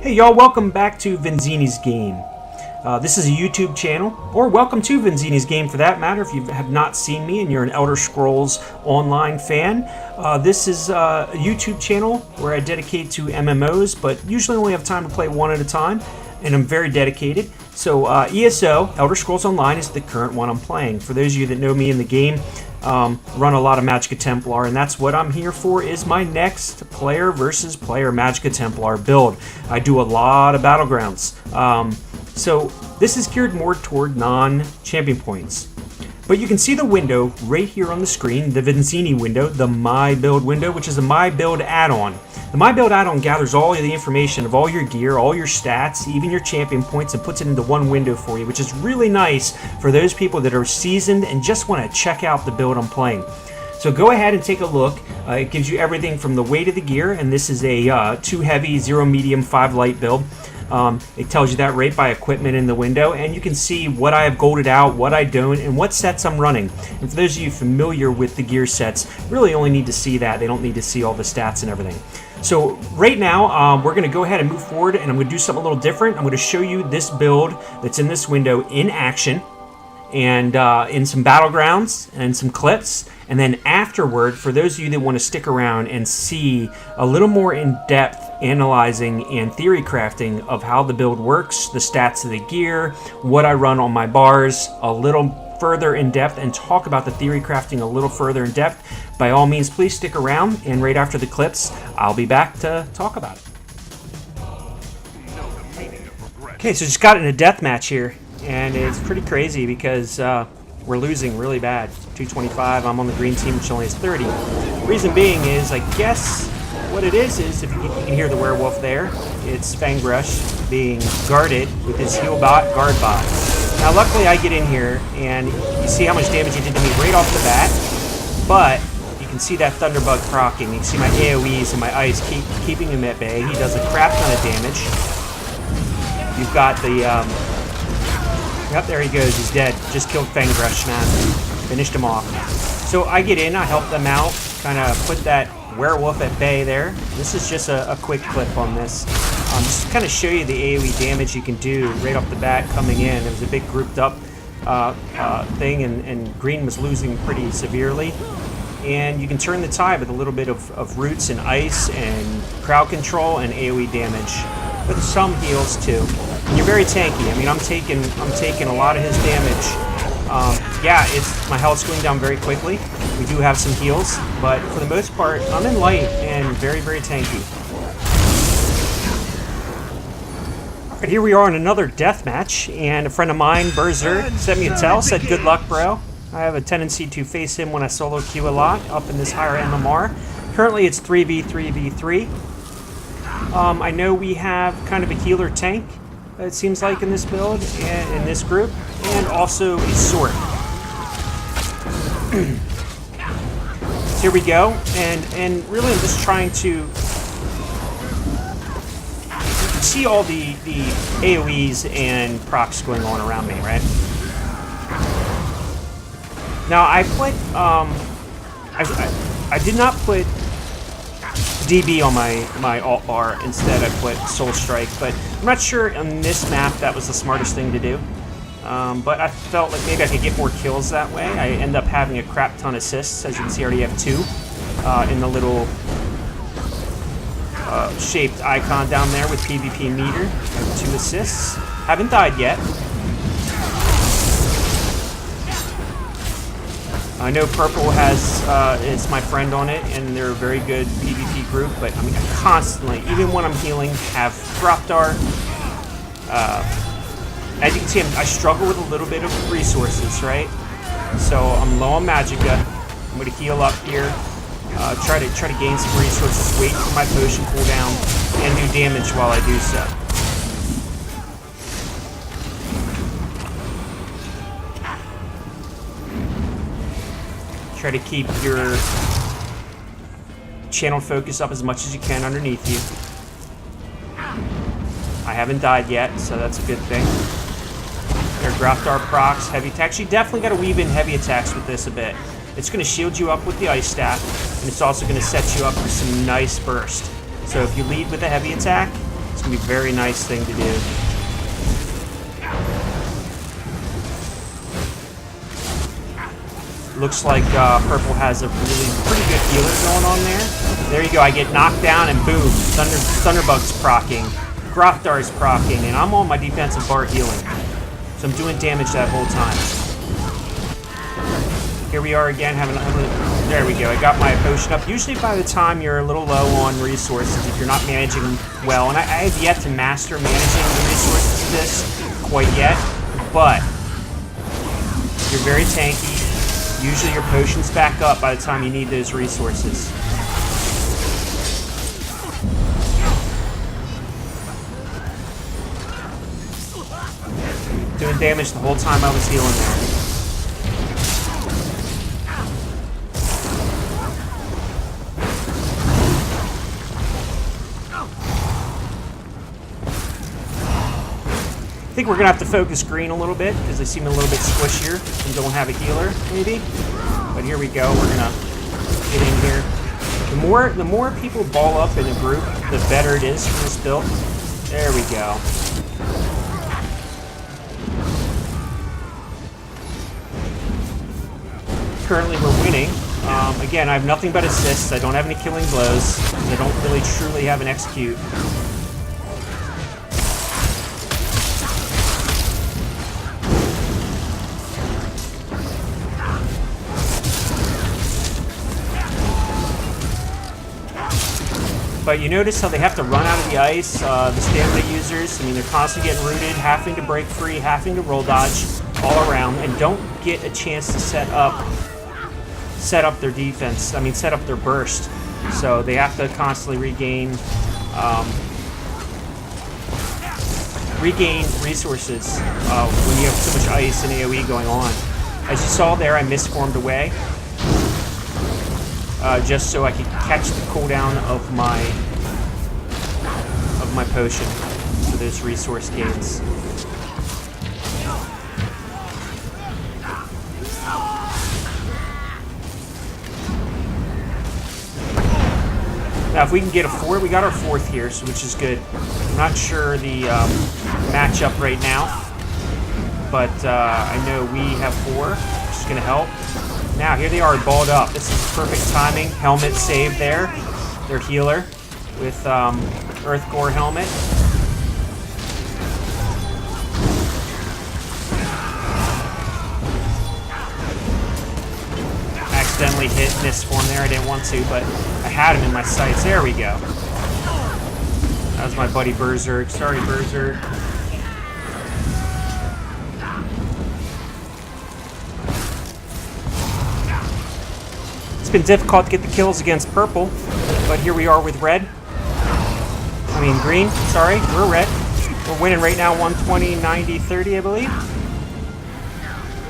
Hey y'all, welcome back to Venzzini's Game. This is a YouTube channel, or welcome to Venzzini's Game for that matter if you have not seen me and you're an Elder Scrolls Online fan. This is a YouTube channel where I dedicate to MMOs, but usually only have time to play one at a time, and I'm very dedicated. So ESO, Elder Scrolls Online, is the current one I'm playing. For those of you that know me in the game, run a lot of Magicka Templar, and that's what I'm here for, is my next player versus player Magicka Templar build. I do a lot of Battlegrounds. So this is geared more toward non-champion points. But you can see the window right here on the screen, the Venzzini window, the My Build window, which is a My Build add-on. The My Build add-on gathers all of the information of all your gear, all your stats, even your champion points, and puts it into one window for you, which is really nice for those people that are seasoned and just want to check out the build I'm playing. So go ahead and take a look. It gives you everything from the weight of the gear, and this is a 2 heavy, 0 medium, 5 light build. It tells you that right by equipment in the window, and you can see what I have golded out, what I don't, and what sets I'm running. And for those of you familiar with the gear sets, really only need to see that. They don't need to see all the stats and everything. So right now, we're going to go ahead and move forward, and I'm going to do something a little different. I'm going to show you this build that's in this window in action, and in some Battlegrounds and some clips. And then afterward, for those of you that want to stick around and see a little more in-depth analyzing and theory crafting of how the build works, the stats of the gear, what I run on my bars, a little further in depth, and talk about the theory crafting a little further in depth, by all means, please stick around, and right after the clips, I'll be back to talk about it. Okay, so just got in a death match here, and it's pretty crazy because we're losing really bad. 225, I'm on the green team, which only has 30. The reason being is, I guess, what it is if you can hear the werewolf there, it's Fangrush being guarded with his heal bot, guard bot. Now, luckily, I get in here, and you see how much damage he did to me right off the bat, but you can see that Thunderbug proccing. You can see my AOEs and my ice keeping him at bay. He does a crap ton of damage. You've got the, yep, there he goes, he's dead. Just killed Fangrush, man. Finished him off. So I get in, I help them out, kind of put that werewolf at bay there. This is just a quick clip on this. Just to kind of show you the AoE damage you can do right off the bat coming in. It was a big grouped up thing, and green was losing pretty severely. And you can turn the tide with a little bit of roots and ice and crowd control and AoE damage, with some heals too. And you're very tanky. I mean, I'm taking a lot of his damage. Yeah, my health's going down very quickly. We do have some heals, but for the most part, I'm in light and very, very tanky. Alright, here we are in another death match, and a friend of mine, Berzer, sent me a tell, said good luck, bro. I have a tendency to face him when I solo queue a lot, up in this higher MMR. Currently it's 3v3v3. I know we have kind of a healer tank, it seems like, in this build, and in this group, and also a sword. Here we go, and really I'm just trying to... You can see all the AoEs and procs going on around me, right? Now I put, I did not put DB on my alt bar. Instead I put Soul Strike, but I'm not sure on this map that was the smartest thing to do. But I felt like maybe I could get more kills that way. I end up having a crap ton of assists. As you can see, I already have 2 in the little shaped icon down there with PVP meter. I have 2 assists. Haven't died yet. I know Purple is my friend on it, and they're a very good PvP group, but I mean, I constantly, even when I'm healing, have drop dart. As you can see, I struggle with a little bit of resources, right? So I'm low on Magicka. I'm going to heal up here, try to gain some resources, wait for my potion cooldown, and do damage while I do so. Try to keep your channel focus up as much as you can underneath you. I haven't died yet, so that's a good thing. There, Graftar procs, heavy attacks. You definitely got to weave in heavy attacks with this a bit. It's going to shield you up with the ice staff, and it's also going to set you up for some nice burst. So if you lead with a heavy attack, It's going to be a very nice thing to do. Looks like Purple has a really pretty good healer going on there. There you go. I get knocked down and boom, Thunderbug's proccing, Grothar's proccing, and I'm on my defensive bar healing. So I'm doing damage that whole time. Here we are again, there we go. I got my potion up. Usually by the time you're a little low on resources, if you're not managing them well, and I have yet to master managing the resources of this quite yet, but you're very tanky. Usually your potion's back up by the time you need those resources. Doing damage the whole time I was healing there. I think we're going to have to focus green a little bit because they seem a little bit squishier and don't have a healer, maybe. But here we go. We're going to get in here. The more people ball up in a group, the better it is for this build. There we go. Currently we're winning. Again, I have nothing but assists. I don't have any killing blows. I don't really truly have an execute. But you notice how they have to run out of the ice, the stamina users. I mean, they're constantly getting rooted, having to break free, having to roll dodge all around, and don't get a chance to set up their defense. I mean, set up their burst. So they have to constantly regain resources when you have so much ice and AOE going on. As you saw there, I misformed away. Just so I could catch the cooldown of my potion for those resource gains. Now, if we can get a fourth, we got our fourth here, so which is good. I'm not sure the matchup right now, but I know we have 4, which is going to help. Now, here they are balled up. This is perfect timing. Helmet save there. Their healer with Earth Gore helmet. Accidentally hit misform there. I didn't want to, but I had him in my sights. There we go. That was my buddy Berserk. Sorry, Berserk. It's been difficult to get the kills against Purple, but here we are with red. I mean green, sorry, we're red. We're winning right now 120, 90, 30, I believe.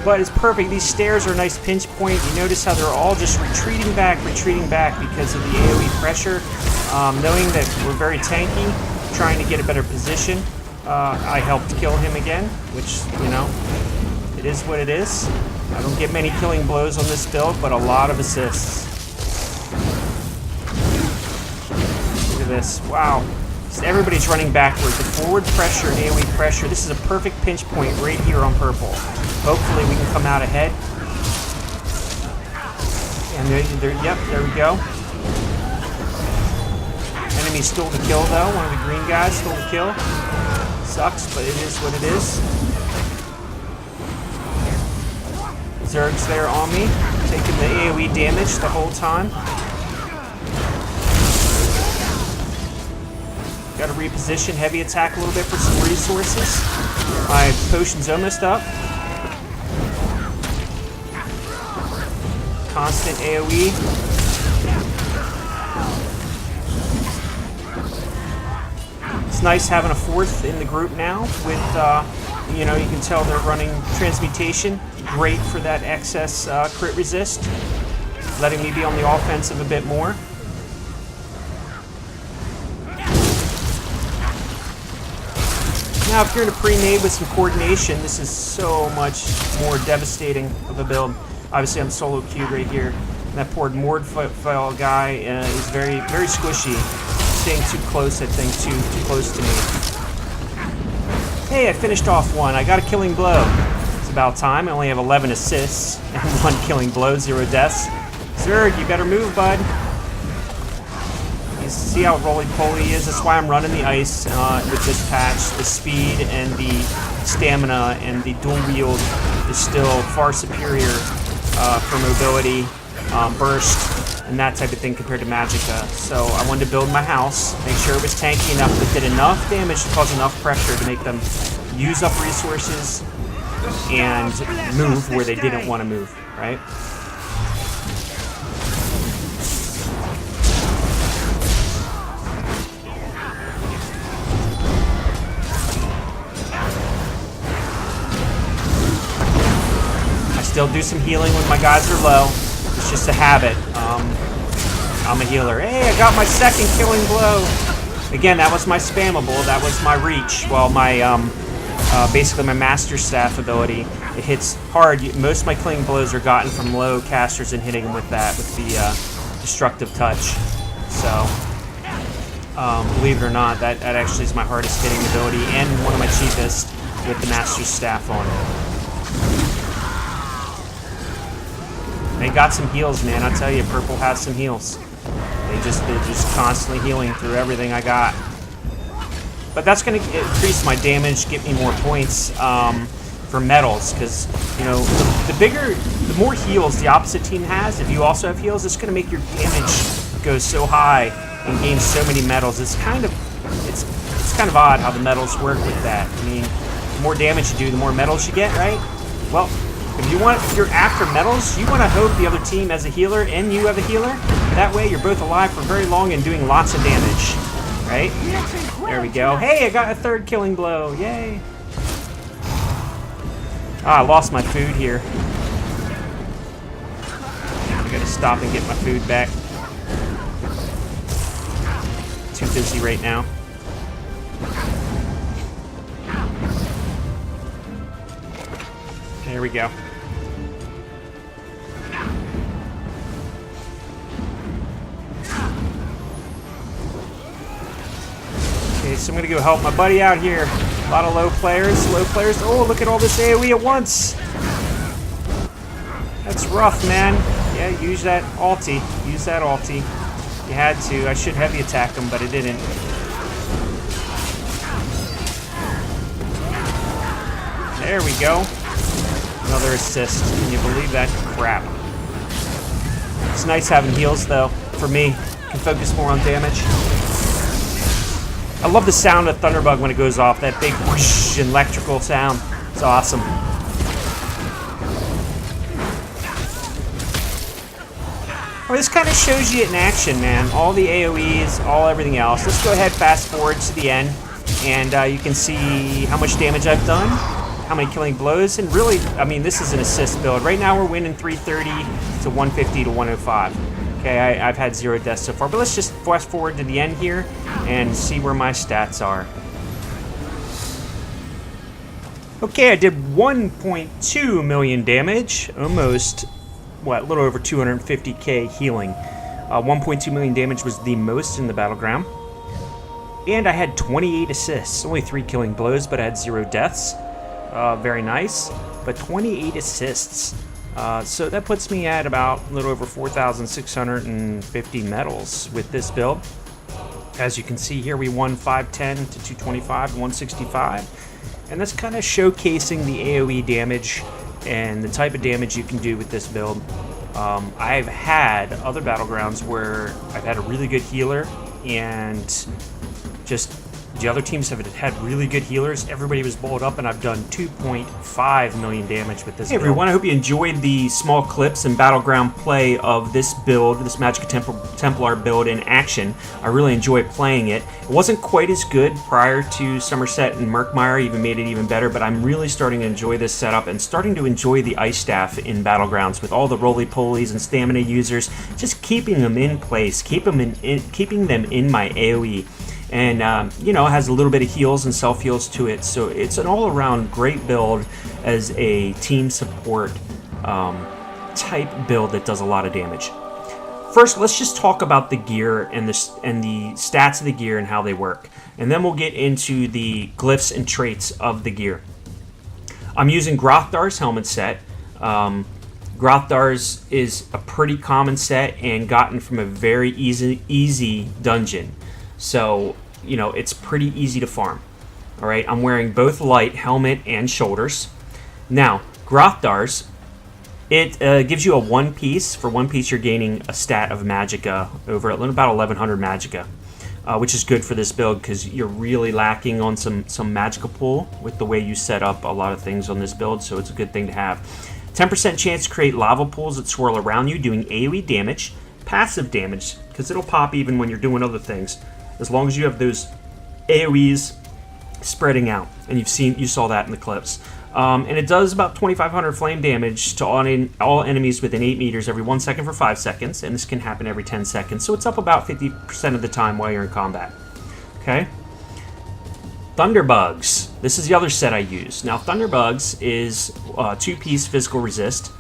But it's perfect. These stairs are a nice pinch point. You notice how they're all just retreating back because of the AOE pressure. Knowing that we're very tanky, trying to get a better position. I helped kill him again, which, you know, it is what it is. I don't get many killing blows on this build, but a lot of assists. Look at this. Wow. So everybody's running backwards. The forward pressure and AOE pressure. This is a perfect pinch point right here on Purple. Hopefully we can come out ahead. And yep, there we go. Enemy stole the kill though. One of the green guys stole the kill. Sucks, but it is what it is. Zerg's there on me, taking the AoE damage the whole time. Got to reposition, heavy attack a little bit for some resources. My potion's almost up. Constant AoE. It's nice having a 4th in the group now with, you know, you can tell they're running transmutation. Great for that excess crit resist, letting me be on the offensive a bit more. Now, if you're in a pre-made with some coordination, this is so much more devastating of a build. Obviously, I'm solo queued right here. And that poor Mordfile guy is very, very squishy. staying too close, I think, too close to me. Hey, I finished off one. I got a killing blow. It's about time. I only have 11 assists and 1 killing blow, 0 deaths. Zerg, you better move, bud. You see how Rolley Polley is? That's why I'm running the ice with this patch. The speed and the stamina and the dual wield is still far superior for mobility, burst, and that type of thing compared to Magicka. So I wanted to build my house, make sure it was tanky enough that did enough damage to cause enough pressure to make them use up resources and move where they didn't want to move, right? I still do some healing when my guys are low. It's just a habit. I'm a healer. Hey, I got my second killing blow. Again, that was my spammable. That was my reach. Well, my basically my master staff ability. It hits hard. Most of my killing blows are gotten from low casters and hitting them with that, with the destructive touch. So, believe it or not, that actually is my hardest hitting ability and one of my cheapest with the master staff on it. They got some heals, man. I'll tell you, purple has some heals. They're just constantly healing through everything I got. But that's going to increase my damage, get me more points for medals, because you know the more heals the opposite team has, if you also have heals, it's going to make your damage go so high and gain so many medals. It's kind of odd how the medals work with that. I mean, the more damage you do, the more medals you get, right? Well, if you're after medals, you want to hope the other team has a healer and you have a healer. That way, you're both alive for very long and doing lots of damage, right? There we go. Hey, I got a third killing blow. Yay! Ah, I lost my food here. I gotta stop and get my food back. Too busy right now. There we go. Okay, so I'm gonna go help my buddy out here. A lot of low players. Oh, look at all this AOE at once. That's rough, man. Yeah, use that ulti. Use that ulti. You had to. I should heavy attack him, but I didn't. There we go. Another assist. Can you believe that crap? It's nice having heals, though. For me, can focus more on damage. I love the sound of Thunderbug when it goes off. That big whoosh electrical sound. It's awesome. Well, this kind of shows you it in action, man. All the AoEs, everything else. Let's go ahead, fast forward to the end, and you can see how much damage I've done, how many killing blows, and really, I mean, this is an assist build. Right now, we're winning 330 to 150 to 105. Okay, I've had 0 deaths so far, but let's just fast forward to the end here and see where my stats are. Okay, I did 1.2 million damage, almost, what, a little over 250k healing. 1.2 million damage was the most in the Battleground. And I had 28 assists, only 3 killing blows, but I had 0 deaths. Very nice, but 28 assists. So that puts me at about a little over 4,650 medals with this build. As you can see here, we won 510 to 225, 165. And that's kind of showcasing the AoE damage and the type of damage you can do with this build. I've had other Battlegrounds where I've had a really good healer and just the other teams have had really good healers. Everybody was bowled up, and I've done 2.5 million damage with this build. Hey everyone, I hope you enjoyed the small clips and Battleground play of this build, this Magicka Templar build in action. I really enjoyed playing it. It wasn't quite as good prior to Somerset and Murkmire, even made it even better, but I'm really starting to enjoy this setup and starting to enjoy the ice staff in Battlegrounds with all the Rolley Polleys and stamina users, just keeping them in place, keeping them in my AoE. And, you know, it has a little bit of heals and self-heals to it, so it's an all-around great build as a team support type build that does a lot of damage. First, let's just talk about the gear and the stats of the gear and how they work. And then we'll get into the glyphs and traits of the gear. I'm using Grothar's helmet set. Grothar's is a pretty common set and gotten from a very easy dungeon. So, you know, it's pretty easy to farm. All right, I'm wearing both light helmet and shoulders. Now, Grothar's, it gives you a 1 piece. For 1 piece, you're gaining a stat of Magicka over about 1100 Magicka, which is good for this build because you're really lacking on some magical pool with the way you set up a lot of things on this build, so it's a good thing to have. 10% chance to create lava pools that swirl around you, doing AOE damage, passive damage, because it'll pop even when you're doing other things, as long as you have those AOEs spreading out, and you saw that in the clips. And it does about 2,500 flame damage to all enemies within 8 meters every 1 second for 5 seconds, and this can happen every 10 seconds, so it's up about 50% of the time while you're in combat. Okay? Thunderbugs. This is the other set I use. Now, Thunderbugs is 2-piece physical resist,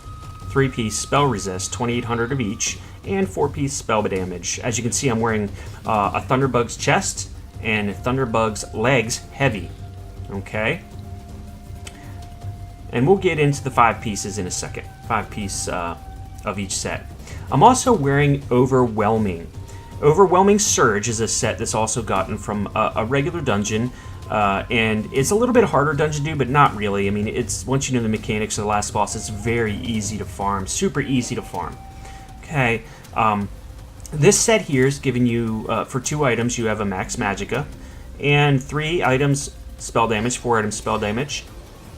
3-piece spell resist, 2,800 of each, and 4-piece spell damage. As you can see, I'm wearing a Thunderbug's chest and Thunderbug's legs heavy. Okay? And we'll get into the 5 pieces in a second. 5-piece of each set. I'm also wearing Overwhelming. Overwhelming Surge is a set that's also gotten from a regular dungeon. And it's a little bit harder dungeon to do, but not really. I mean, it's once you know the mechanics of the last boss, it's very easy to farm. Super easy to farm. Okay. This set here is giving you, for 2 items, you have a max Magicka. And 3 items spell damage, 4 items spell damage.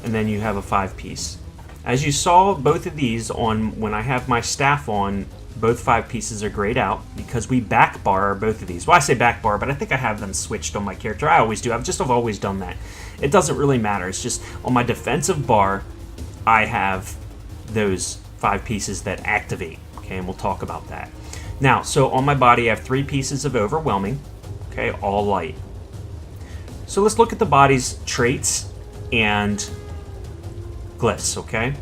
And then you have a 5-piece. As you saw, both of these on when I have my staff on, both 5 pieces are grayed out because we back bar both of these. Well, I say back bar, but I think I have them switched on my character. I always do. I've always done that. It doesn't really matter. It's just on my defensive bar, I have those 5 pieces that activate. Okay, and we'll talk about that. Now, so on my body, I have 3 pieces of Overwhelming. Okay, all light. So let's look at the body's traits and glyphs, okay?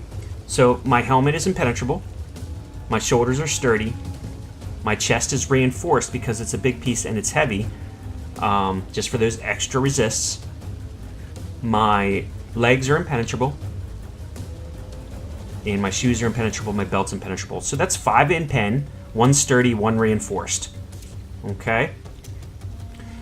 So my helmet is impenetrable, my shoulders are sturdy, my chest is reinforced because it's a big piece and it's heavy, just for those extra resists. My legs are impenetrable, and my shoes are impenetrable, my belt's impenetrable. So that's 5 in pen, 1 sturdy, 1 reinforced, okay?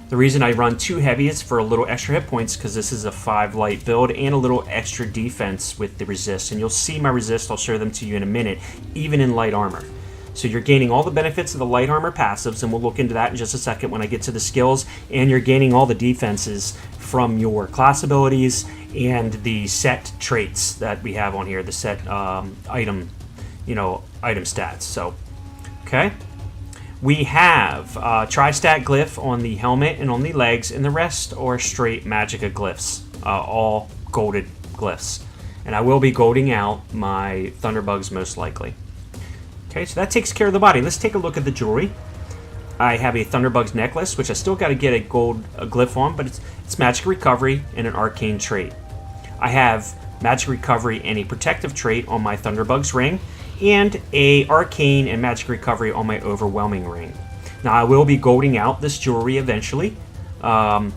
The reason I run 2 heavy is for a little extra hit points because this is a 5 light build and a little extra defense with the resist. And you'll see my resist, I'll show them to you in a minute, even in light armor. So you're gaining all the benefits of the light armor passives, and we'll look into that in just a second when I get to the skills, and you're gaining all the defenses from your class abilities and the set traits that we have on here, the set item stats. So, okay. We have tri-stat glyph on the helmet and on the legs, and the rest are straight Magicka glyphs, all golded glyphs. And I will be golding out my Thunderbugs most likely. Okay, so that takes care of the body. Let's take a look at the jewelry. I have a Thunderbugs necklace, which I still got to get a glyph on, but it's Magic Recovery and an Arcane trait. I have Magic Recovery and a Protective trait on my Thunderbugs ring, and a Arcane and Magic Recovery on my Overwhelming ring. Now, I will be golding out this jewelry eventually, but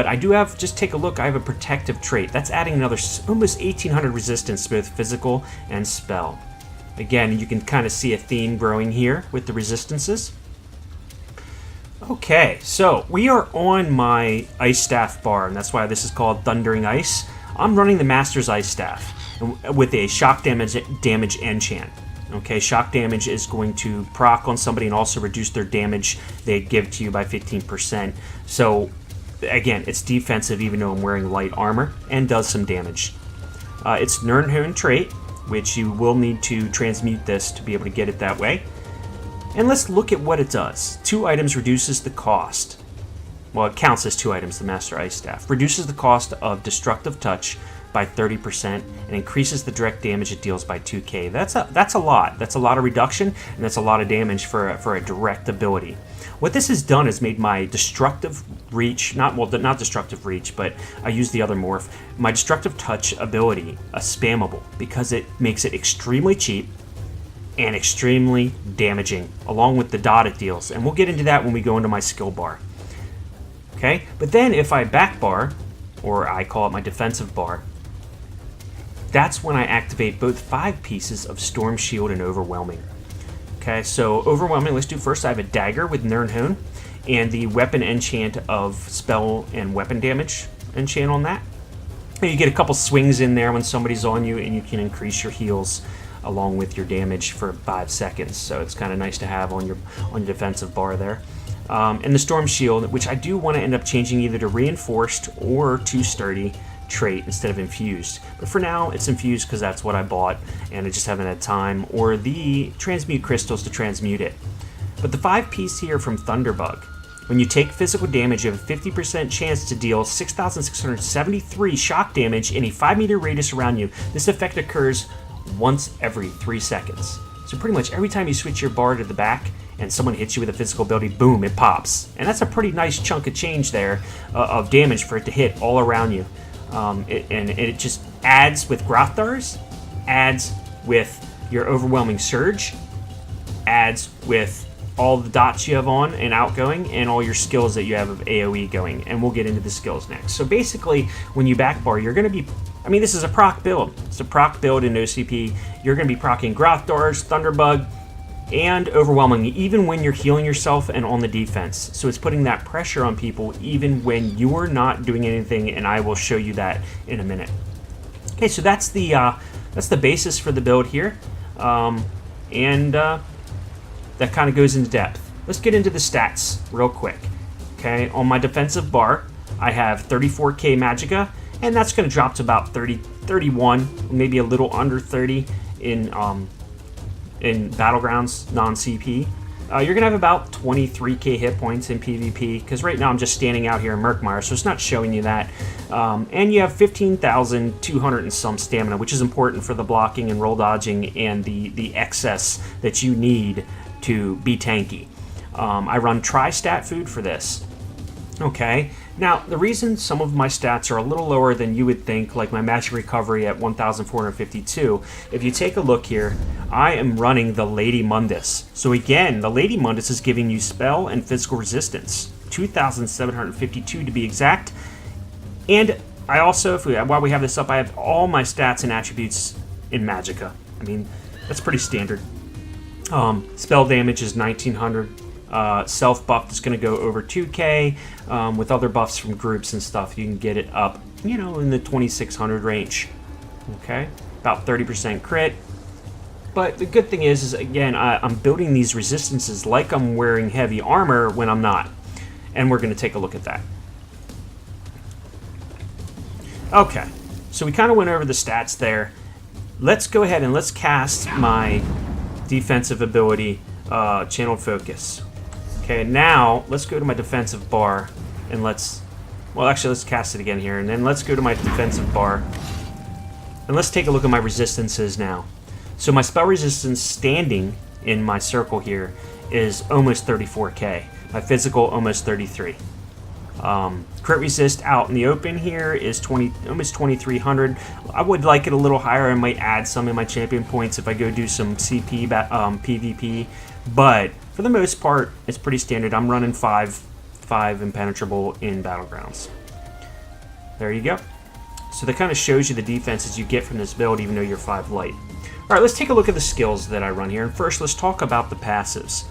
I do have, just take a look, I have a Protective trait. That's adding another almost 1,800 resistance, both physical and spell. Again, you can kind of see a theme growing here with the resistances. Okay, so we are on my Ice Staff bar, and that's why this is called Thundering Ice. I'm running the Master's Ice Staff with a shock damage enchant. Okay, shock damage is going to proc on somebody and also reduce their damage they give to you by 15%. So, again, it's defensive even though I'm wearing light armor, and does some damage. It's Nirnhone trait, which you will need to transmute this to be able to get it that way. And let's look at what it does. 2 items reduces the cost. Well, it counts as 2 items, the Master Ice Staff. Reduces the cost of Destructive Touch by 30% and increases the direct damage it deals by 2k. That's a lot. That's a lot of reduction, and that's a lot of damage for a direct ability. What this has done is made my Destructive Reach, not Destructive Reach, but I use the other morph, my Destructive Touch ability spammable, because it makes it extremely cheap, and extremely damaging, along with the dot it deals. And we'll get into that when we go into my skill bar. Okay, but then if I back bar, or I call it my defensive bar, that's when I activate both 5 pieces of Storm Shield and Overwhelming. Okay, so Overwhelming, let's do first. I have a dagger with Nirnhone, and the weapon enchant of spell and weapon damage enchant on that. And you get a couple swings in there when somebody's on you, and you can increase your heals along with your damage for 5 seconds. So it's kind of nice to have on your defensive bar there. And the Storm Shield, which I do want to end up changing either to Reinforced or to Sturdy trait instead of Infused. But for now, it's Infused because that's what I bought, and I just haven't had time, or the Transmute Crystals to transmute it. But the 5-piece here from Thunderbug, when you take physical damage, you have a 50% chance to deal 6,673 shock damage in a 5-meter radius around you. This effect occurs once every 3 seconds. So pretty much every time you switch your bar to the back and someone hits you with a physical ability, boom, it pops. And that's a pretty nice chunk of change there of damage for it to hit all around you. It just adds with Grothdars, adds with your Overwhelming Surge, adds with all the dots you have on and outgoing, and all your skills that you have of AoE going. And we'll get into the skills next. So basically, when you back bar, you're going to be, I mean, this is a proc build. It's a proc build in OCP. You're going to be proccing Grothdars, Thunderbug, and Overwhelming, even when you're healing yourself and on the defense. So it's putting that pressure on people even when you're not doing anything, and I will show you that in a minute. Okay, so that's the basis for the build here, that kind of goes into depth. Let's get into the stats real quick. Okay, on my defensive bar, I have 34k Magicka, and that's going to drop to about 30, 31, maybe a little under 30 in Battlegrounds non-CP. You're going to have about 23k hit points in PvP, because right now I'm just standing out here in Murkmire, so it's not showing you that. And you have 15,200 and some stamina, which is important for the blocking and roll dodging and the excess that you need to be tanky. I run tri-stat food for this. Okay, now the reason some of my stats are a little lower than you would think, like my magic recovery at 1,452, if you take a look here, I am running the Lady Mundus. So again, the Lady Mundus is giving you spell and physical resistance, 2,752 to be exact. And I also, while we have this up, I have all my stats and attributes in Magicka. I mean, that's pretty standard. Spell damage is 1,900. Self-buff is going to go over 2k. With other buffs from groups and stuff, you can get it up, you know, in the 2,600 range. Okay, about 30% crit. But the good thing is again, I'm building these resistances like I'm wearing heavy armor when I'm not. And we're going to take a look at that. Okay, so we kind of went over the stats there. Let's go ahead and let's cast my defensive ability, Channeled Focus. Okay, now let's go to my defensive bar and let's cast it again here, and then let's go to my defensive bar and let's take a look at my resistances now. So my spell resistance standing in my circle here is almost 34k. My physical almost 33. Crit resist out in the open here is almost 2,300. I would like it a little higher. I might add some in my champion points if I go do some CP PvP, but for the most part, it's pretty standard. I'm running 5 impenetrable in Battlegrounds. There you go. So that kind of shows you the defenses you get from this build, even though you're 5 light. All right, let's take a look at the skills that I run here. And first, let's talk about the passives.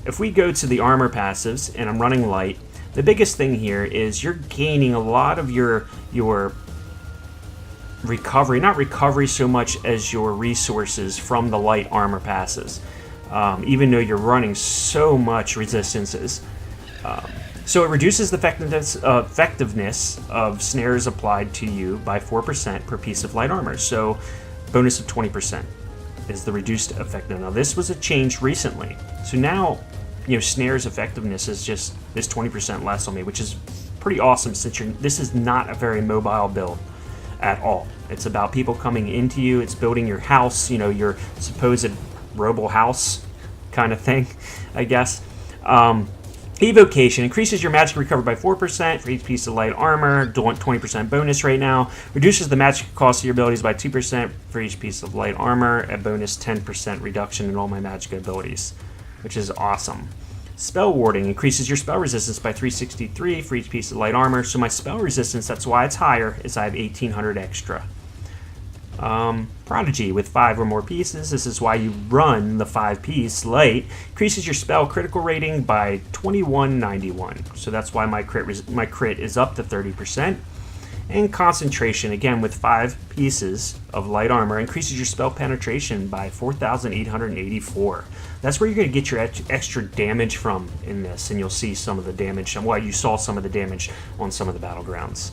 If we go to the armor passives, and I'm running light, the biggest thing here is you're gaining a lot of your recovery, not recovery so much as your resources from the light armor passives, even though you're running so much resistances. So it reduces the effectiveness of snares applied to you by 4% per piece of light armor. So bonus of 20% is the reduced effectiveness. Now this was a change recently. So now, you know, snares effectiveness is 20% less on me, which is pretty awesome since this is not a very mobile build at all. It's about people coming into you. It's building your house, you know, your supposed robo house kind of thing, I guess. Evocation increases your magic recovered by 4% for each piece of light armor, 20% bonus right now. Reduces the magic cost of your abilities by 2% for each piece of light armor, a bonus 10% reduction in all my magic abilities, which is awesome. Spell Warding increases your spell resistance by 363 for each piece of light armor, so my spell resistance, that's why it's higher, is I have 1800 extra. Prodigy with 5 or more pieces. This is why you run the 5-piece light. Increases your spell critical rating by 2191. So that's why my crit is up to 30%. And concentration, again with 5 pieces of light armor, increases your spell penetration by 4,884. That's where you're going to get your extra damage from in this, and you'll see some of the damage. Well, you saw some of the damage on some of the battlegrounds.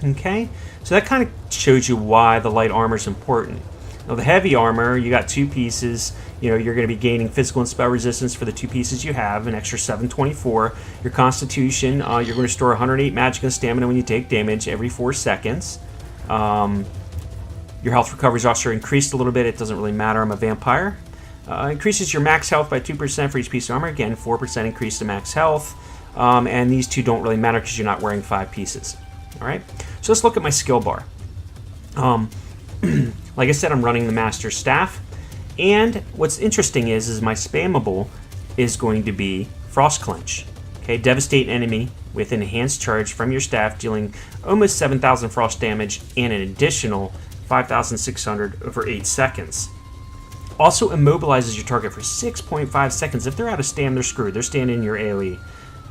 Okay, so that kind of shows you why the light armor is important. Now the heavy armor, you got 2 pieces. You're going to be gaining physical and spell resistance for the 2 pieces you have, an extra 724. Your constitution, you're going to store 108 magic and stamina when you take damage every 4 seconds. Your health recovery is also increased a little bit. It doesn't really matter. I'm a vampire. Increases your max health by 2% for each piece of armor. Again, 4% increase to max health. And these 2 don't really matter because you're not wearing 5 pieces. All right, so let's look at my skill bar. Like I said, I'm running the Master Staff, and what's interesting is my spammable is going to be Frost Clench. Okay, devastate an enemy with an enhanced charge from your staff, dealing almost 7,000 frost damage and an additional 5,600 over 8 seconds. Also immobilizes your target for 6.5 seconds. If they're out of stam, they're screwed. They're standing in your AOE.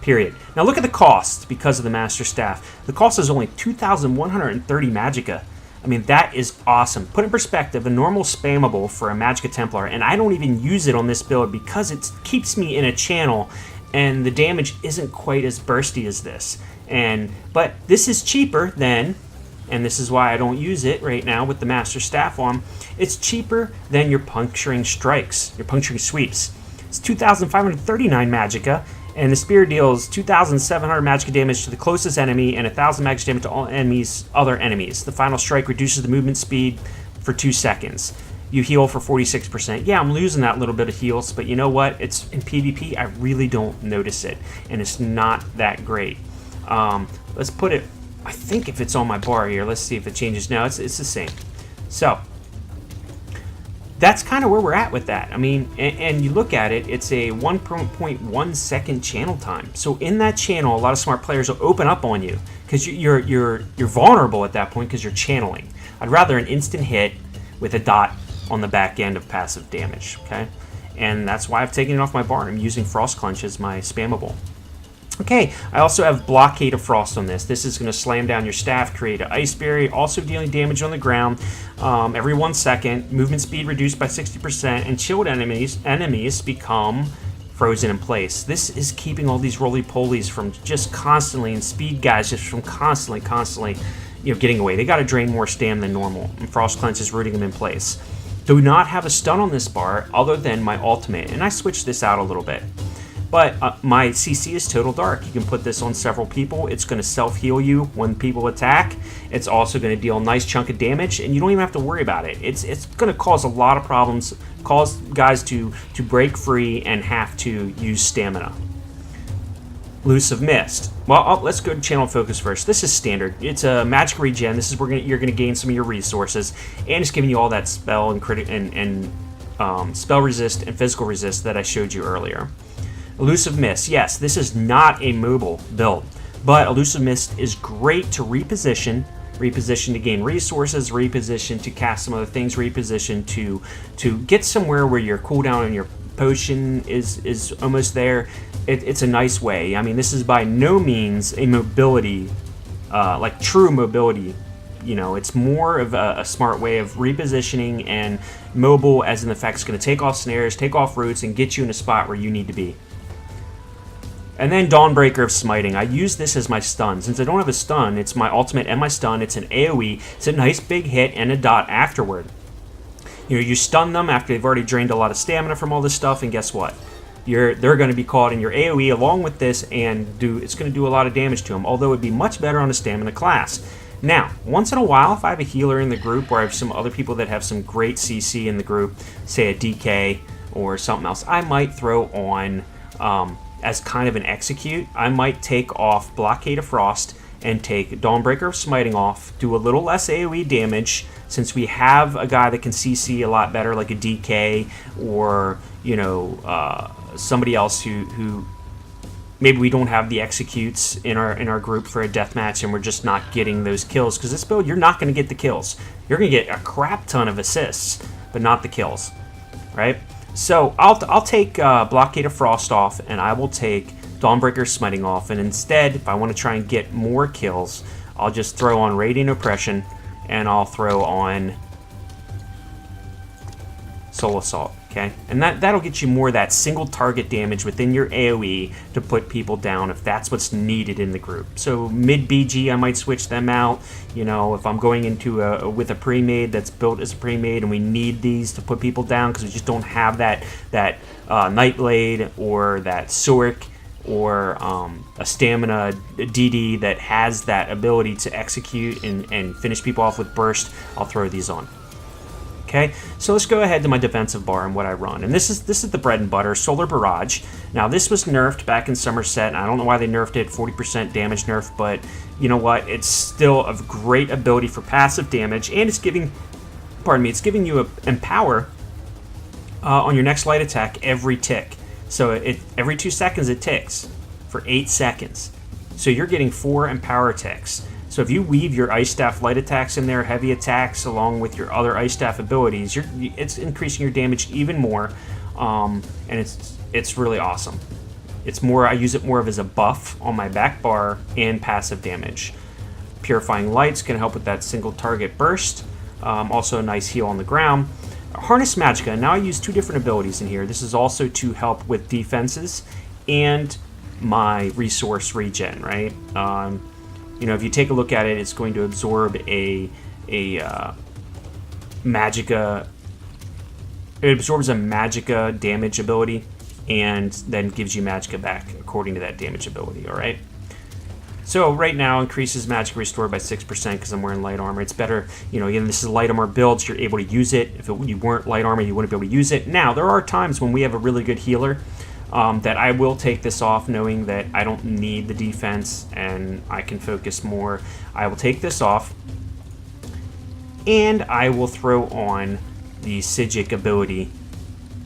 Period. Now look at the cost because of the Master Staff. The cost is only 2,130 magicka. I mean, that is awesome. Put in perspective, a normal spammable for a Magicka Templar, and I don't even use it on this build because it keeps me in a channel and the damage isn't quite as bursty as this. But this is cheaper than, and this is why I don't use it right now with the Master Staff on, it's cheaper than your Puncturing Strikes, your Puncturing Sweeps. It's 2,539 magicka. And the spear deals 2,700 magic damage to the closest enemy and 1,000 magic damage to all other enemies. The final strike reduces the movement speed for 2 seconds. You heal for 46%. Yeah, I'm losing that little bit of heals, but you know what? It's in PvP, I really don't notice it, and it's not that great. Let's put it, I think if it's on my bar here, let's see if it changes. No, it's the same. So that's kind of where we're at with that. I mean, and you look at it, it's a 1.1 second channel time. So in that channel, a lot of smart players will open up on you because you're vulnerable at that point because you're channeling. I'd rather an instant hit with a dot on the back end of passive damage, okay? And that's why I've taken it off my bar. I'm using Frost Clench as my spammable. Okay, I also have Blockade of Frost on this. This is going to slam down your staff, create an ice barrier, also dealing damage on the ground every 1 second, movement speed reduced by 60%, and chilled enemies become frozen in place. This is keeping all these Rolley Polleys from just constantly, and speed guys just from constantly, getting away. They got to drain more stam than normal, and Frost Clench is rooting them in place. Do not have a stun on this bar other than my ultimate, and I switched this out a little bit. But my CC is Total Dark. You can put this on several people. It's going to self-heal you when people attack. It's also going to deal a nice chunk of damage, and you don't even have to worry about it. It's going to cause a lot of problems, cause guys to break free and have to use stamina. Elusive Mist. Well, let's go to channel focus first. This is standard. It's a magic regen. This is where you're going to gain some of your resources, and it's giving you all that spell and spell resist and physical resist that I showed you earlier. Elusive Mist, yes, this is not a mobile build, but Elusive Mist is great to reposition to gain resources, reposition to cast some other things, reposition to get somewhere where your cooldown and your potion is almost there. It's a nice way. I mean, this is by no means a mobility, like true mobility. It's more of a smart way of repositioning, and mobile as in the fact it's going to take off snares, take off roots, and get you in a spot where you need to be. And then Dawnbreaker of Smiting. I use this as my stun. Since I don't have a stun, it's my ultimate and my stun. It's an AoE. It's a nice big hit and a dot afterward. You stun them after they've already drained a lot of stamina from all this stuff, and guess what? They're going to be caught in your AoE along with this, and it's going to do a lot of damage to them, although it'd be much better on a stamina class. Now, once in a while, if I have a healer in the group, or I have some other people that have some great CC in the group, say a DK or something else, I might throw on as kind of an execute, I might take off Blockade of Frost and take Dawnbreaker of Smiting off, do a little less AoE damage, since we have a guy that can CC a lot better, like a DK, or, you know, somebody else who maybe we don't have the executes in our group for a deathmatch, and we're just not getting those kills. Because this build, you're not going to get the kills. You're going to get a crap ton of assists, but not the kills, right? So I'll take Blockade of Frost off, and I will take Dawnbreaker Smiting off, and instead, if I want to try and get more kills, I'll just throw on Radiant Oppression, and I'll throw on Soul Assault, okay? And that'll get you more of that single target damage within your AoE to put people down if that's what's needed in the group. So mid BG, I might switch them out. You know, if I'm going into with a pre-made that's built as a pre-made and we need these to put people down because we just don't have that Nightblade or that Sork or a stamina DD that has that ability to execute and finish people off with burst, I'll throw these on. Okay, so let's go ahead to my defensive bar and what I run. And this is the bread and butter, Solar Barrage. Now this was nerfed back in Somerset, and I don't know why they nerfed it, 40% damage nerf, but you know what, it's still a great ability for passive damage, and it's giving, it's giving you a Empower on your next light attack every tick. So every 2 seconds it ticks for 8 seconds. So you're getting 4 Empower ticks. So if you weave your Ice Staff light attacks in there, heavy attacks, along with your other Ice Staff abilities, it's increasing your damage even more, and it's really awesome. It's more, I use it more of as a buff on my back bar and passive damage. Purifying Light's going to help with that single target burst. Also a nice heal on the ground. Harness Magicka. Now I use 2 different abilities in here. This is also to help with defenses and my resource regen, right? You know, if you take a look at it, it's going to absorb a Magicka. It absorbs a Magicka damage ability, and then gives you Magicka back according to that damage ability. All right. So right now, increases Magicka Restore by 6% because I'm wearing light armor. It's better, you know. Again, this is light armor builds. You're able to use it. If you weren't light armor, you wouldn't be able to use it. Now there are times when we have a really good healer. That I will take this off knowing that I don't need the defense and I can focus more. I will take this off and I will throw on the Psijic ability,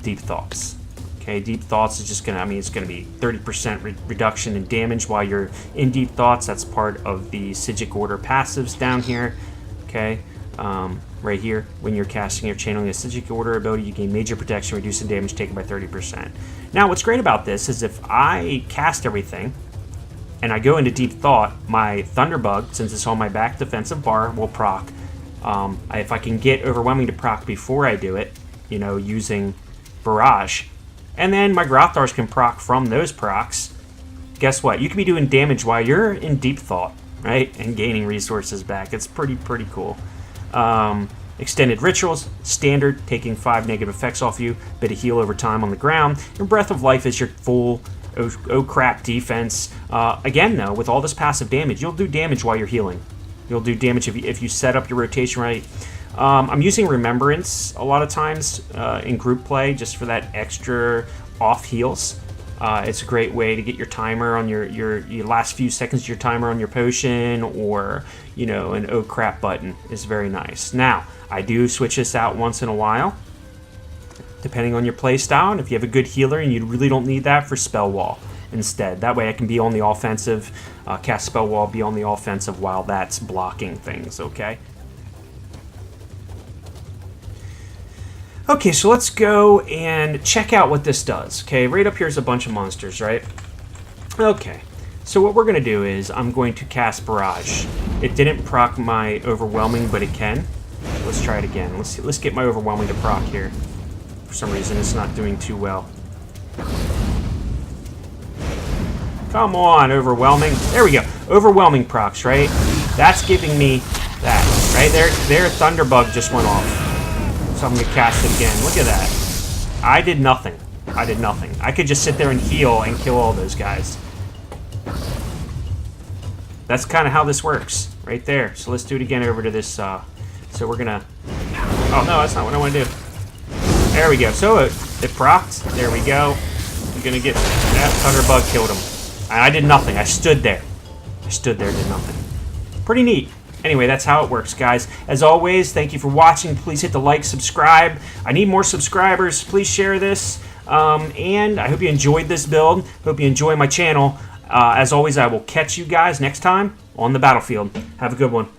Deep Thoughts. Okay, Deep Thoughts is just gonna, it's gonna be 30% reduction in damage while you're in Deep Thoughts. That's part of the Psijic Order passives down here. Okay, right here, when you're casting or channeling a Psijic Order ability, you gain major protection, reducing damage taken by 30%. Now, what's great about this is if I cast everything and I go into Deep Thought, my Thunderbug, since it's on my back defensive bar, will proc. If I can get Overwhelming to proc before I do it, you know, using Barrage, and then my Grothars can proc from those procs, guess what? You can be doing damage while you're in Deep Thought, right? And gaining resources back. It's pretty cool. Extended Rituals, standard, taking 5 negative effects off you, bit of heal over time on the ground. And Breath of Life is your full oh crap defense. Again though, with all this passive damage, you'll do damage while you're healing. You'll do damage if you set up your rotation right. I'm using Remembrance a lot of times in group play just for that extra off heals. It's a great way to get your timer on your last few seconds of your timer on your potion, or, you know, an oh crap button is very nice. Now, I do switch this out once in a while, depending on your play style, and if you have a good healer and you really don't need that, for Spell Wall instead. That way I can be on the offensive, cast Spell Wall, be on the offensive while that's blocking things, okay? Okay, so let's go and check out what this does. Okay, right up here is a bunch of monsters, right? Okay, so what we're going to do is I'm going to cast Barrage. It didn't proc my Overwhelming, but it can. Let's try it again. Let's get my Overwhelming to proc here. For some reason, it's not doing too well. Come on, Overwhelming. There we go. Overwhelming procs, right? That's giving me that, right? There, Thunderbug just went off. So I'm going to cast it again. Look at that. I did nothing. I did nothing. I could just sit there and heal and kill all those guys. That's kind of how this works, right there. So let's do it again over to this. So we're going to... Oh, no, that's not what I want to do. There we go. So it procced. There we go. I'm going to get That thunder bug killed him. And I did nothing. I stood there. I stood there, did nothing. Pretty neat. Anyway, that's how it works, guys. As always, thank you for watching. Please hit the like, subscribe. I need more subscribers. Please share this. And I hope you enjoyed this build. Hope you enjoy my channel. As always, I will catch you guys next time on the battlefield. Have a good one.